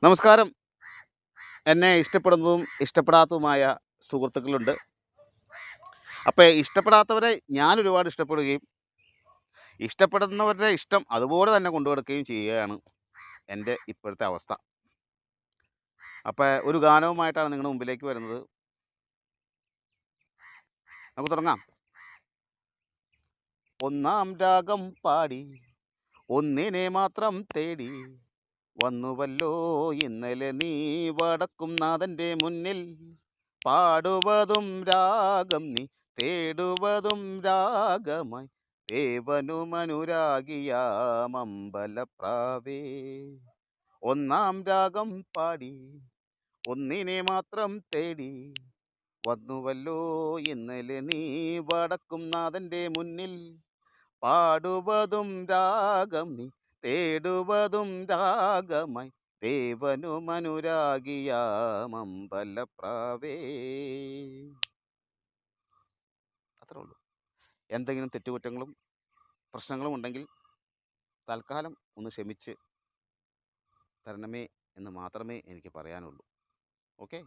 നമസ്കാരം. എന്നെ ഇഷ്ടപ്പെടുന്നതും ഇഷ്ടപ്പെടാത്തതുമായ സുഹൃത്തുക്കളുണ്ട്. അപ്പോൾ ഇഷ്ടപ്പെടാത്തവരെ ഞാൻ ഒരുപാട് ഇഷ്ടപ്പെടുകയും ഇഷ്ടപ്പെടുന്നവരുടെ ഇഷ്ടം അതുപോലെ തന്നെ കൊണ്ടുനടക്കുകയും ചെയ്യുകയാണ് എൻ്റെ ഇപ്പോഴത്തെ അവസ്ഥ. അപ്പോൾ ഒരു ഗാനവുമായിട്ടാണ് നിങ്ങളുടെ മുമ്പിലേക്ക് വരുന്നത്. നമുക്ക് തുടങ്ങാം. ഒന്നാം രാഗം പാടി ഒന്നിനെ മാത്രം തേടി വന്നുവല്ലോ ഇന്നലെ നീ വടക്കും നാഥൻ്റെ മുന്നിൽ. പാടുവതും രാഗം നീ തേടുവതും രാഗമായി ദേവനുമനുരാഗിയാമമ്പലപ്രാവേ. ഒന്നാം രാഗം പാടി ഒന്നിനെ മാത്രം തേടി വന്നുവല്ലോ ഇന്നലെ നീ വടക്കും നാഥൻ്റെ മുന്നിൽ. പാടുവതും രാഗം നീ തേടുവതും രാഗമായി ദേവനുമനുരാഗിയാമമ്പലപ്രാവേ. അത്രേ ഉള്ളൂ. എന്തെങ്കിലും തെറ്റുകുറ്റങ്ങളും പ്രശ്നങ്ങളും ഉണ്ടെങ്കിൽ തൽക്കാലം ഒന്ന് ക്ഷമിച്ച് തരണമേ എന്ന് മാത്രമേ എനിക്ക് പറയാനുള്ളൂ. ഓക്കെ.